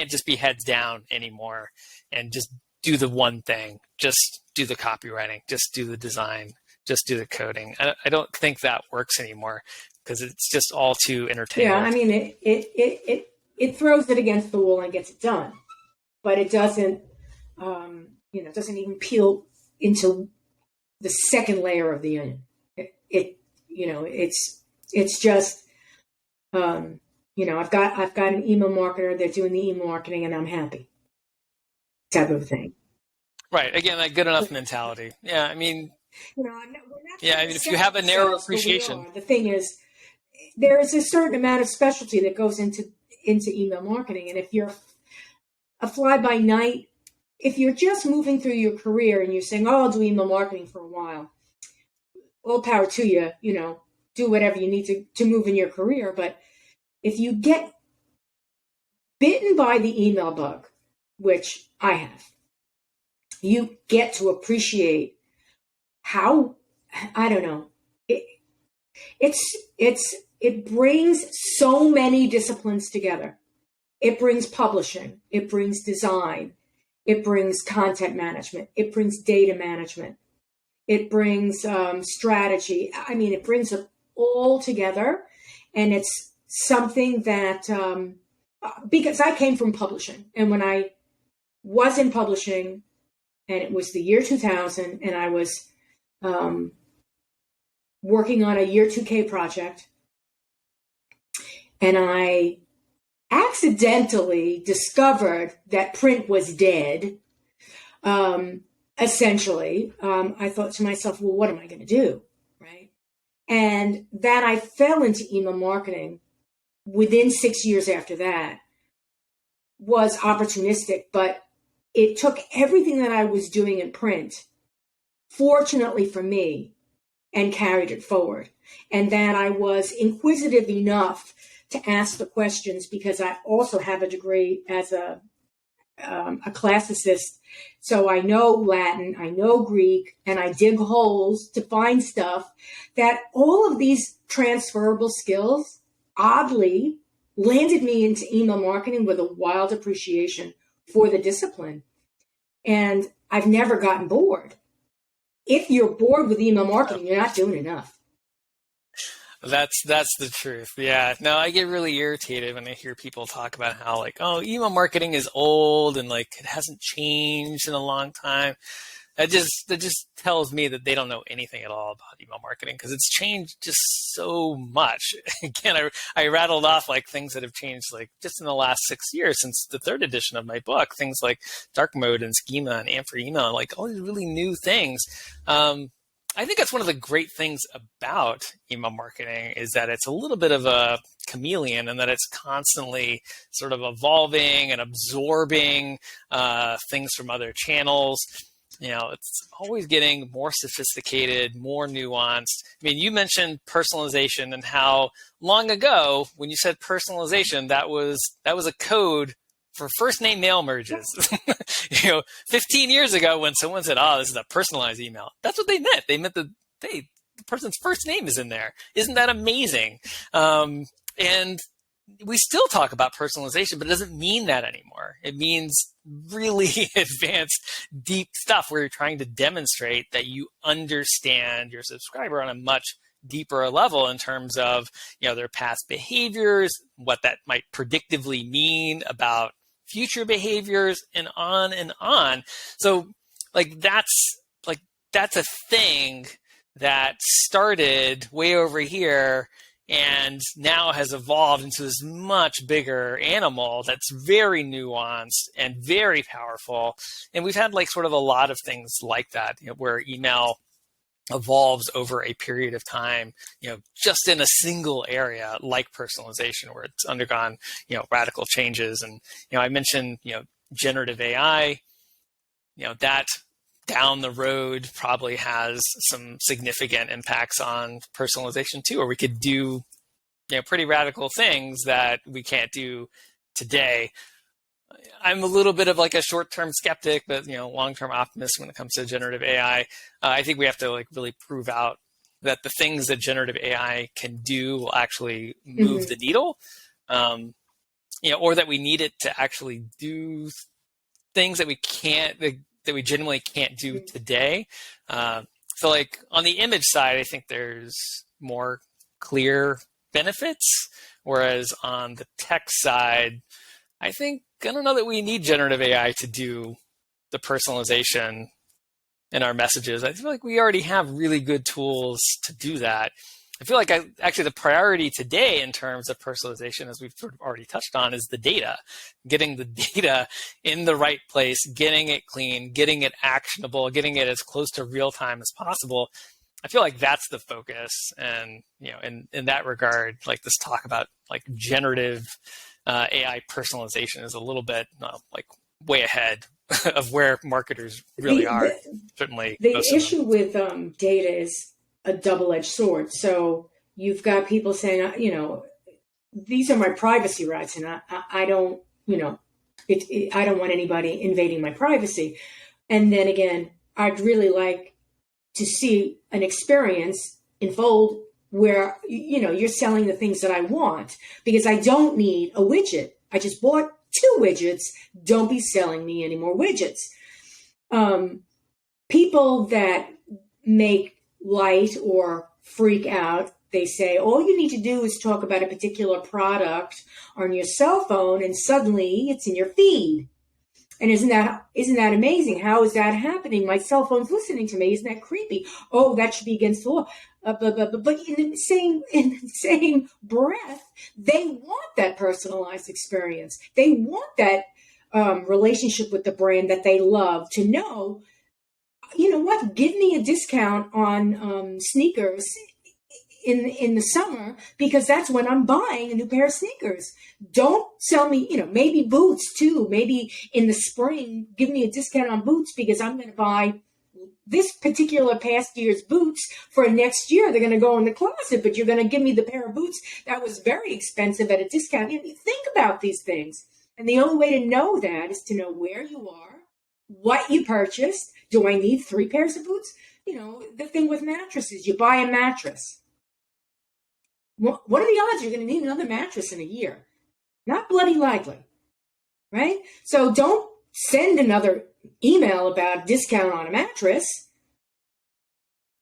just be heads down anymore and just do the one thing, just do the copywriting, just do the design, just do the coding. I don't think that works anymore, because it's just all too entertaining. Yeah, I mean, it throws it against the wall and gets it done, but it doesn't, you know, doesn't even peel into the second layer of the onion. You know, it's just, you know, I've got an email marketer. They're doing the email marketing, and I'm happy, type of thing. Right. Again, that good enough mentality. Yeah, I mean, you know, yeah, I mean, if you have a narrow appreciation. The thing is, there is a certain amount of specialty that goes into email marketing. And if you're a fly-by-night, if you're just moving through your career and you're saying, oh, I'll do email marketing for a while, all power to you, you know, do whatever you need to move in your career. But if you get bitten by the email bug, which I have, you get to appreciate how, I don't know, it brings so many disciplines together. It brings publishing, it brings design, it brings content management, it brings data management, it brings strategy. I mean, it brings it all together, and it's something that, because I came from publishing, and when I was in publishing, and it was the year 2000, and I was working on a year 2K project, and I accidentally discovered that print was dead. Essentially, I thought to myself, well, what am I going to do? Right. And that I fell into email marketing within 6 years after that was opportunistic, but it took everything that I was doing in print, fortunately for me, and carried it forward. And that I was inquisitive enough to ask the questions, because I also have a degree as a classicist. So I know Latin, I know Greek, and I dig holes to find stuff. That all of these transferable skills oddly landed me into email marketing with a wild appreciation for the discipline. And I've never gotten bored. If you're bored with email marketing, you're not doing enough. That's the truth. Yeah. No, I get really irritated when I hear people talk about how like, oh, email marketing is old and like it hasn't changed in a long time. That just tells me that they don't know anything at all about email marketing, because it's changed just so much. Again, I rattled off like things that have changed like just in the last 6 years since the third edition of my book, things like dark mode and schema and AMP for email, and like all these really new things. I think that's one of the great things about email marketing is that it's a little bit of a chameleon, and that it's constantly sort of evolving and absorbing things from other channels. You know, it's always getting more sophisticated, more nuanced. I mean, you mentioned personalization and how long ago, when you said personalization, that was a code for first name mail merges. 15 years ago when someone said, "Oh, this is a personalized email," that's what they meant. They meant that the person's first name is in there. Isn't that amazing? And we still talk about personalization, but it doesn't mean that anymore. It means really advanced, deep stuff where you're trying to demonstrate that you understand your subscriber on a much deeper level in terms of, their past behaviors, what that might predictively mean about future behaviors, and on and on. So that's a thing that started way over here and now has evolved into this much bigger animal that's very nuanced and very powerful. And we've had sort of a lot of things like that, where email evolves over a period of time, just in a single area like personalization, where it's undergone, radical changes. And, I mentioned, generative AI, that down the road probably has some significant impacts on personalization too, or we could do pretty radical things that we can't do today. I'm a little bit of a short-term skeptic, but long-term optimist when it comes to generative AI. I think we have to really prove out that the things that generative AI can do will actually move the needle, or that we need it to actually do things that we can't, that we genuinely can't do today. So on the image side, I think there's more clear benefits, whereas on the text side, I don't know that we need generative AI to do the personalization in our messages. I feel like we already have really good tools to do that. I feel like actually the priority today in terms of personalization, as we've sort of already touched on, is the data. Getting the data in the right place, getting it clean, getting it actionable, getting it as close to real time as possible. I feel like that's the focus. And, in that regard, this talk about generative AI personalization is a little bit way ahead of where marketers really are. Certainly. The issue with data is a double-edged sword. So you've got people saying, these are my privacy rights, and I don't, I don't want anybody invading my privacy. And then again, I'd really like to see an experience unfold where, you're selling the things that I want, because I don't need a widget. I just bought 2 widgets. Don't be selling me any more widgets. People that make light or freak out, they say, all you need to do is talk about a particular product on your cell phone and suddenly it's in your feed. And isn't that amazing? How is that happening? My cell phone's listening to me. Isn't that creepy? Oh, that should be against the law. But in the same breath, they want that personalized experience. They want that relationship with the brand that they love, to know, what, give me a discount on sneakers in the summer, because that's when I'm buying a new pair of sneakers. Don't sell me, maybe boots too. Maybe in the spring, give me a discount on boots, because I'm going to buy this particular past year's boots for next year. They're going to go in the closet, but you're going to give me the pair of boots that was very expensive at a discount. Think about these things. And the only way to know that is to know where you are, what you purchased. Do I need 3 pairs of boots? The thing with mattresses, you buy a mattress. What are the odds you're going to need another mattress in a year? Not bloody likely, right? So don't send another email about discount on a mattress.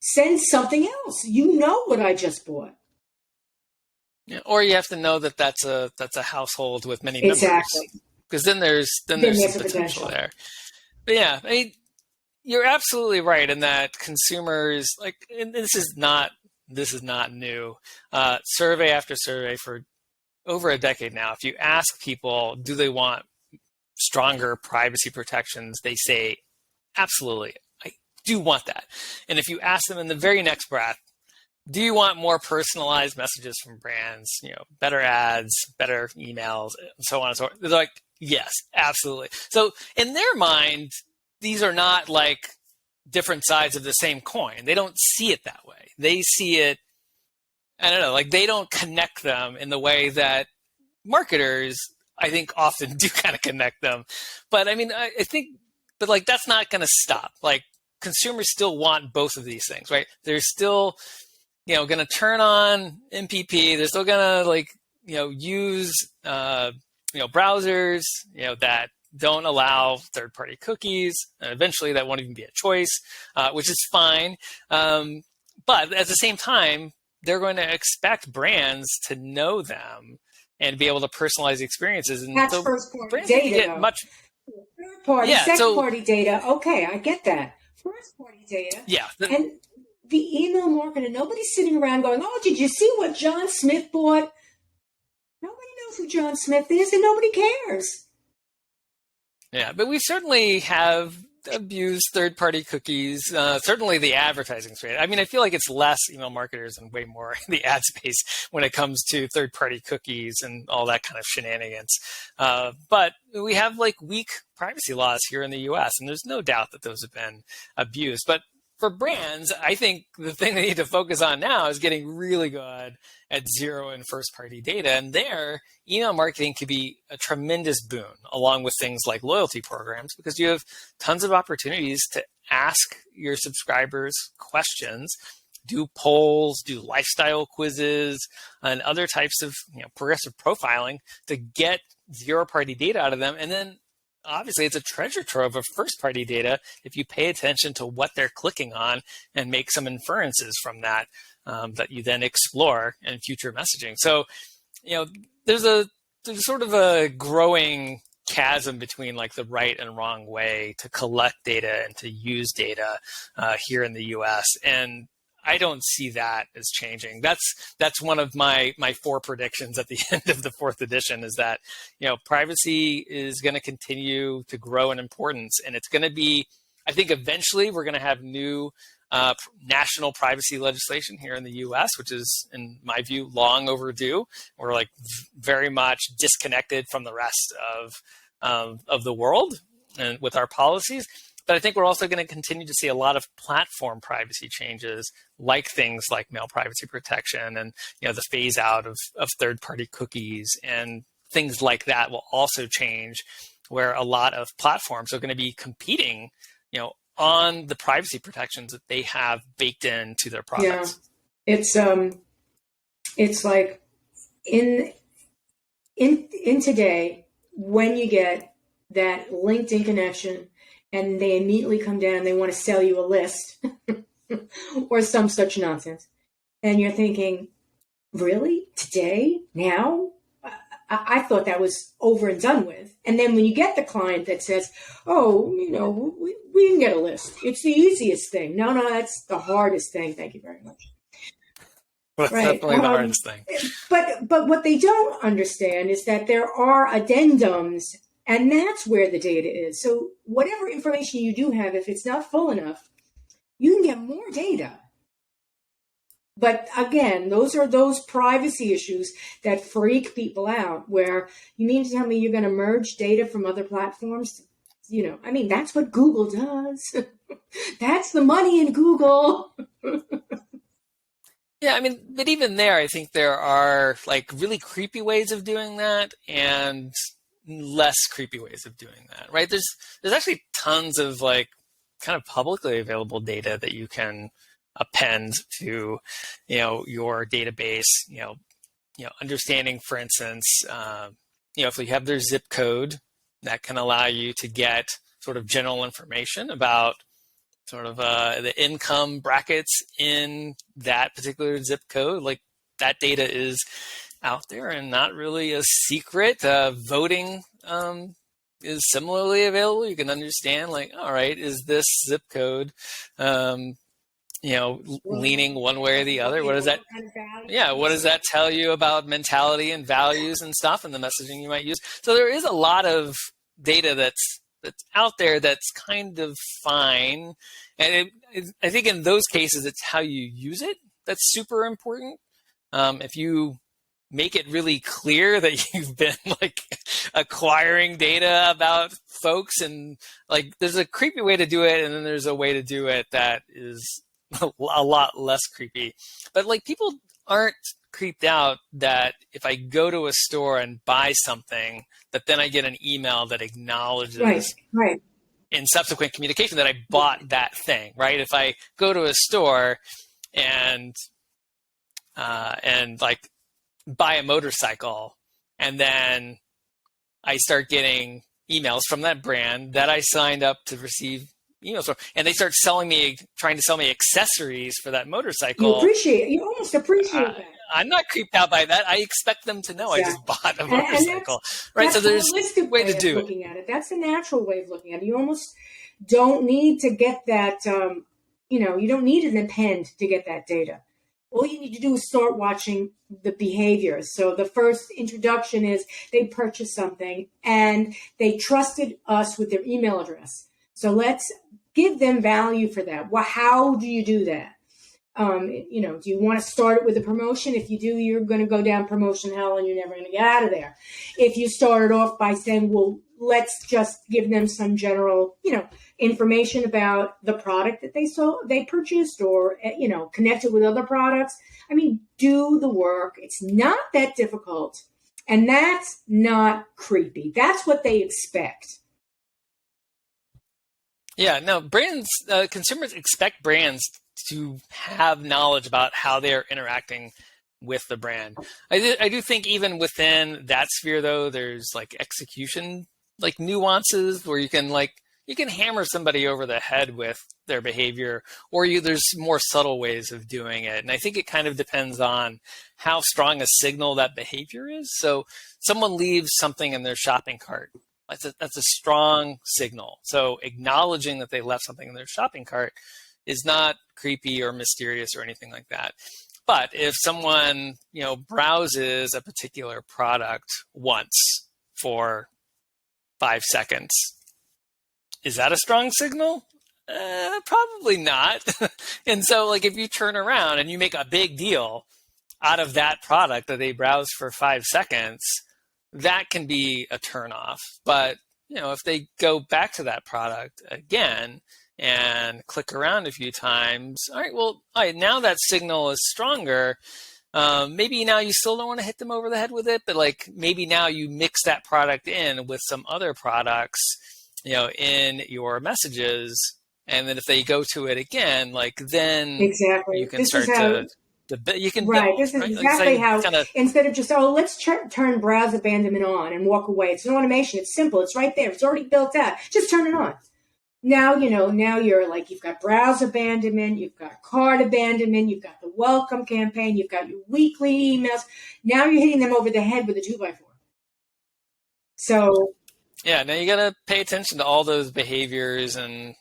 Send something else. You know what I just bought. Yeah, or you have to know that that's a household with many members. Exactly. Because then there's some potential there. But yeah, you're absolutely right in that consumers, and this is not new. Survey after survey for over a decade now, if you ask people, do they want stronger privacy protections, they say, absolutely, I do want that. And if you ask them in the very next breath, do you want more personalized messages from brands, better ads, better emails, and so on and so forth? They're like, yes, absolutely. So in their mind, these are not different sides of the same coin. They don't see it that way. They see it, I don't know, they don't connect them in the way that marketers I think often do kind of connect them. But I mean, I think, but like that's not going to stop. Like consumers still want both of these things, right? They're still, going to turn on MPP. They're still going to use, browsers, that don't allow third-party cookies. And eventually that won't even be a choice, which is fine. But at the same time, they're going to expect brands to know them and be able to personalize experiences. And that's so first-party data, get much third-party, second-party data. Okay, I get that. First-party data. Yeah. And the email marketer, nobody's sitting around going, oh, did you see what John Smith bought? Nobody knows who John Smith is, and nobody cares. Yeah, but we certainly have abused third-party cookies. Certainly the advertising space. I mean, I feel like it's less email marketers and way more the ad space when it comes to third-party cookies and all that kind of shenanigans. But we have like weak privacy laws here in the U.S., and there's no doubt that those have been abused. But for brands, I think the thing they need to focus on now is getting really good at zero and first-party data. And there, email marketing could be a tremendous boon, along with things like loyalty programs, because you have tons of opportunities to ask your subscribers questions, do polls, do lifestyle quizzes, and other types of progressive profiling to get zero-party data out of them. And then obviously, it's a treasure trove of first-party data if you pay attention to what they're clicking on and make some inferences from that that you then explore in future messaging. So, there's sort of a growing chasm between like the right and wrong way to collect data and to use data here in the U.S. And I don't see that as changing. That's one of my 4 predictions at the end of the 4th edition is that, privacy is going to continue to grow in importance. And it's going to be, I think eventually we're going to have new national privacy legislation here in the U.S., which is, in my view, long overdue. We're like very much disconnected from the rest of the world and with our policies. But I think we're also going to continue to see a lot of platform privacy changes, like things like mail privacy protection and the phase out of third-party cookies, and things like that will also change, where a lot of platforms are going to be competing, on the privacy protections that they have baked into their products. Yeah, it's like in today, when you get that LinkedIn connection and they immediately come down and they want to sell you a list or some such nonsense, and you're thinking, really? Today? Now? I thought that was over and done with. And then when you get the client that says, oh, we can get a list. It's the easiest thing. No, that's the hardest thing. Thank you very much. That's right. Definitely the hardest thing. But what they don't understand is that there are addendums, and that's where the data is. So whatever information you do have, if it's not full enough, you can get more data. But again, those are those privacy issues that freak people out, where you mean to tell me you're going to merge data from other platforms? That's what Google does. That's the money in Google. Yeah, but even there, I think there are like really creepy ways of doing that and less creepy ways of doing that, right? There's actually tons of like kind of publicly available data that you can append to, your database, understanding, for instance, if you have their zip code, that can allow you to get sort of general information about sort of the income brackets in that particular zip code. Like that data is out there and not really a secret. Voting is similarly available. You can understand, like, all right, is this zip code leaning one way or the other? What does that? Yeah, what does that tell you about mentality and values and stuff and the messaging you might use? So there is a lot of data that's out there that's kind of fine, and I think in those cases it's how you use it that's super important. If you make it really clear that you've been like acquiring data about folks, and like there's a creepy way to do it, and then there's a way to do it that is a lot less creepy. But like people aren't creeped out that if I go to a store and buy something, that then I get an email that acknowledges right. in subsequent communication that I bought that thing, right? If I go to a store and like buy a motorcycle, and then I start getting emails from that brand that I signed up to receive emails from, and they start trying to sell me accessories for that motorcycle. You almost appreciate that. I'm not creeped out by that. I expect them to know I just bought a motorcycle, right? So there's a way to do looking at it. That's a natural way of looking at it. You almost don't need to get that, you don't need an append to get that data. All you need to do is start watching the behavior. So the first introduction is they purchased something and they trusted us with their email address. So let's give them value for that. Well, how do you do that? Do you want to start it with a promotion? If you do, you're going to go down promotion hell and you're never going to get out of there. If you start it off by saying, well, let's just give them some general, information about the product that they purchased, or, connect it with other products. I mean, do the work. It's not that difficult. And that's not creepy. That's what they expect. Yeah, no, consumers expect brands to have knowledge about how they're interacting with the brand. I do think even within that sphere, though, there's like execution, like nuances where you can hammer somebody over the head with their behavior, or there's more subtle ways of doing it. And I think it kind of depends on how strong a signal that behavior is. So someone leaves something in their shopping cart. That's a strong signal. So acknowledging that they left something in their shopping cart is not creepy or mysterious or anything like that. But if someone, browses a particular product once for 5 seconds, is that a strong signal? Probably not. And so if you turn around and you make a big deal out of that product that they browsed for 5 seconds, that can be a turnoff. But, if they go back to that product again and click around a few times, all right, now that signal is stronger. Maybe now you still don't want to hit them over the head with it, but maybe now you mix that product in with some other products, in your messages. And then if they go to it again, then exactly. you can start to... You can right. build, this is right? exactly how. Instead of just let's turn browse abandonment on and walk away. It's an automation. It's simple. It's right there. It's already built out. Just turn it on. Now Now you're you've got browse abandonment. You've got cart abandonment. You've got the welcome campaign. You've got your weekly emails. Now you're hitting them over the head with a 2x4. So. Yeah. Now you got to pay attention to all those behaviors, and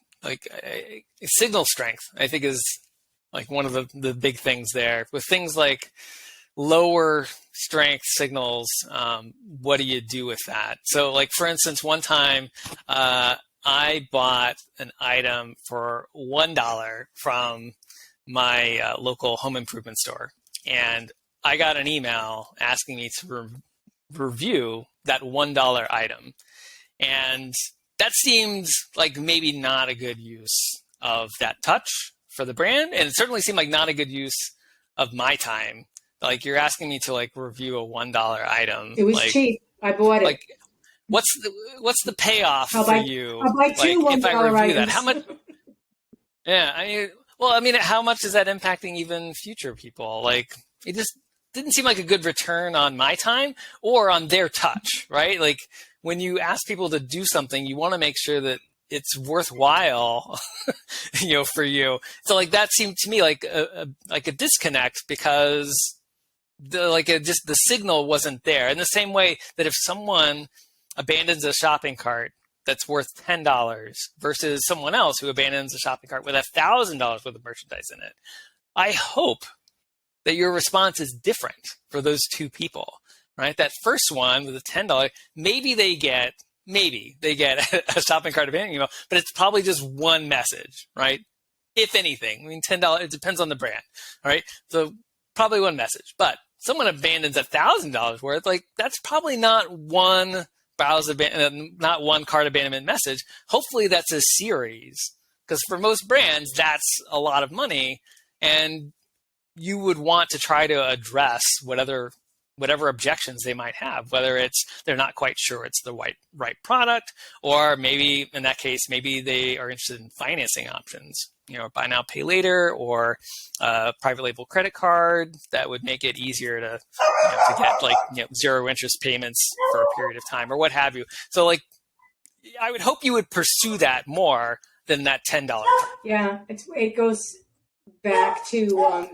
signal strength, I think, is one of the big things there. With things like lower strength signals, what do you do with that? So for instance, one time I bought an item for $1 from my local home improvement store, and I got an email asking me to review that $1 item. And that seems like maybe not a good use of that touch for the brand, and it certainly seemed like not a good use of my time. You're asking me to review a $1 item. It was cheap. I bought it. What's the payoff for you? I'll buy two $1 if I review items. that, how much? Yeah, how much is that impacting even future people? It just didn't seem like a good return on my time or on their touch, right? When you ask people to do something, you want to make sure that it's worthwhile, for you. So that seemed to me like a disconnect, because the signal wasn't there. In the same way that if someone abandons a shopping cart that's worth $10 versus someone else who abandons a shopping cart with $1,000 worth of merchandise in it, I hope that your response is different for those two people, right? That first one with the $10, maybe they get a shopping cart abandonment email, but it's probably just one message, right? If anything, $10, it depends on the brand, all right? So probably one message, but someone abandons $1,000 worth, that's probably not one not one cart abandonment message. Hopefully that's a series, because for most brands, that's a lot of money. And you would want to try to address whatever objections they might have, whether it's they're not quite sure it's the right product, or maybe in that case, maybe they are interested in financing options, buy now, pay later, or a private label credit card that would make it easier to get like zero interest payments for a period of time or what have you. So like, I would hope you would pursue that more than that $10. Yeah, it goes back to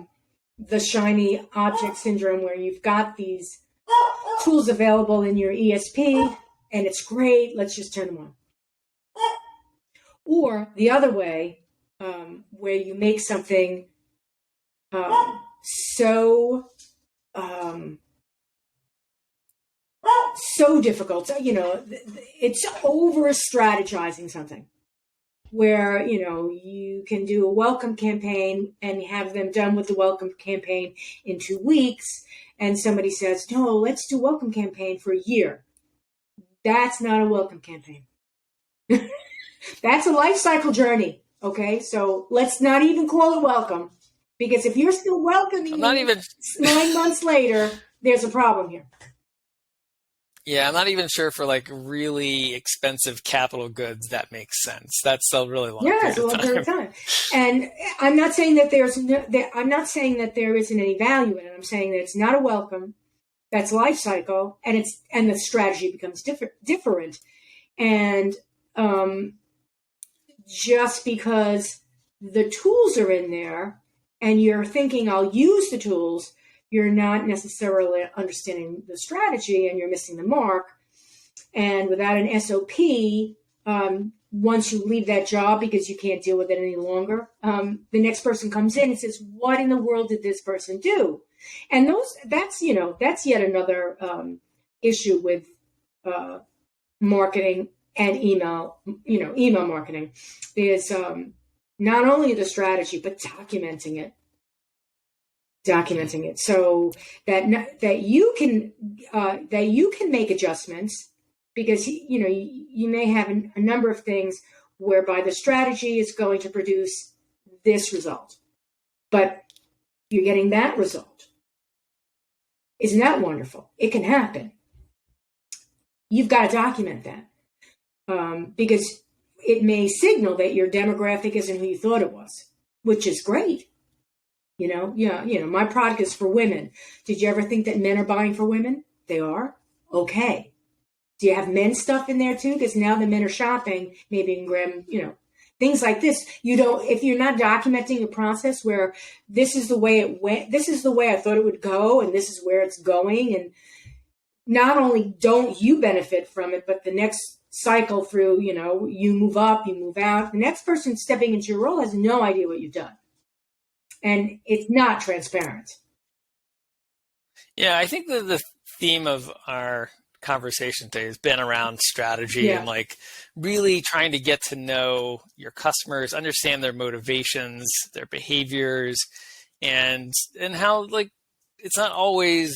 the shiny object syndrome, where you've got these tools available in your ESP and it's great, let's just turn them on. Or the other way, where you make something so difficult. It's over strategizing something, where you can do a welcome campaign and have them done with the welcome campaign in 2 weeks, and somebody says, no, let's do welcome campaign for a year. That's not a welcome campaign. That's a life cycle journey. Okay, so let's not even call it welcome, because if you're still welcoming not even 9 months later, there's a problem here. Yeah, I'm not even sure for like really expensive capital goods that makes sense. That's a really long it's a long period of time. And I'm not saying that there isn't any value in it. I'm saying that it's not a welcome. That's life cycle, and the strategy becomes different. And just because the tools are in there and you're thinking I'll use the tools, you're not necessarily understanding the strategy, and you're missing the mark. And without an SOP, once you leave that job because you can't deal with it any longer, the next person comes in and says, what in the world did this person do? And that's yet another issue with marketing and email marketing, is not only the strategy, but documenting it so that you can make adjustments, because you may have a number of things whereby the strategy is going to produce this result, but you're getting that result. Isn't that wonderful? It can happen. You've got to document that, because it may signal that your demographic isn't who you thought it was, which is great. My product is for women. Did you ever think that men are buying for women? They are? Okay. Do you have men's stuff in there too? Because now the men are shopping, maybe you can grab, things like this. If you're not documenting a process where this is the way it went, this is the way I thought it would go, and this is where it's going. And not only don't you benefit from it, but the next cycle through, you move up, you move out. The next person stepping into your role has no idea what you've done. And it's not transparent. Yeah, I think that the theme of our conversation today has been around strategy and like really trying to get to know your customers, understand their motivations, their behaviors, and how like it's not always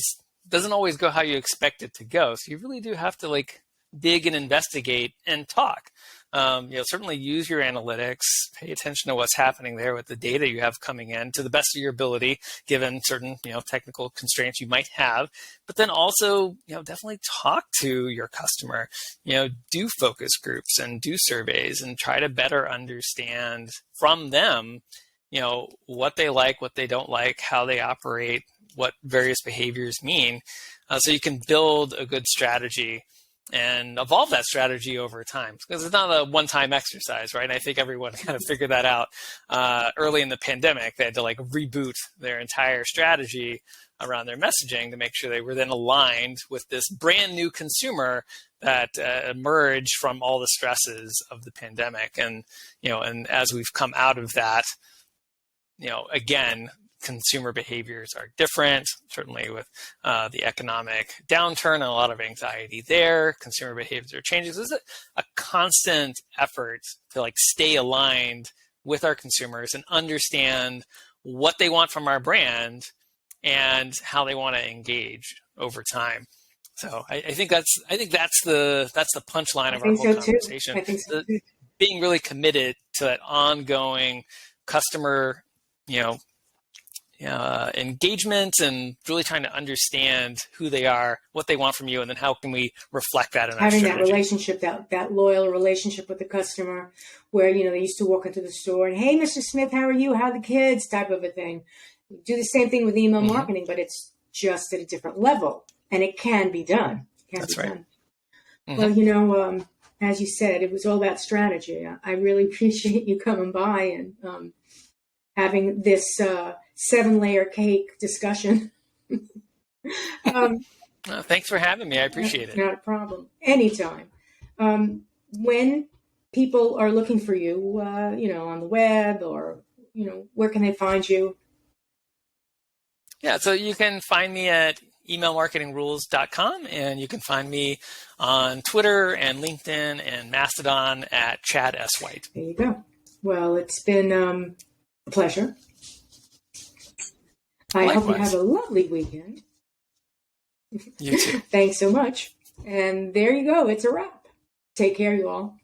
doesn't always go how you expect it to go. So you really do have to like dig and investigate and talk. Certainly use your analytics, pay attention to what's happening there with the data you have coming in to the best of your ability, given certain, technical constraints you might have, but then also, definitely talk to your customer, do focus groups and do surveys and try to better understand from them, what they like, what they don't like, how they operate, what various behaviors mean, so you can build a good strategy and evolve that strategy over time, because it's not a one-time exercise, right? And I think everyone kind of figured that out early in the pandemic. They had to like reboot their entire strategy around their messaging to make sure they were then aligned with this brand new consumer that emerged from all the stresses of the pandemic. And, and as we've come out of that, again, consumer behaviors are different, certainly with the economic downturn and a lot of anxiety there. Consumer behaviors are changing. So there's a constant effort to like stay aligned with our consumers and understand what they want from our brand and how they want to engage over time. So I think that's the punchline of our whole conversation. I think so too. Being really committed to that ongoing customer, engagement and really trying to understand who they are, what they want from you, and then how can we reflect that in our Having strategy. that relationship, that loyal relationship with the customer, where they used to walk into the store and, hey, Mr. Smith, how are you? How are the kids? Type of a thing. We do the same thing with email marketing, but it's just at a different level, and it can be done. That's right. Well, as you said, it was all about strategy. I really appreciate you coming by and having this 7-layer cake discussion. Thanks for having me. I appreciate it. Not a problem. Anytime. When people are looking for you, on the web or, where can they find you? Yeah, so you can find me at emailmarketingrules.com, and you can find me on Twitter and LinkedIn and Mastodon at Chad S. White. There you go. Well, it's been a pleasure. I Likewise. hope you have a lovely weekend. You too. Thanks so much. And there you go. It's a wrap. Take care, you all.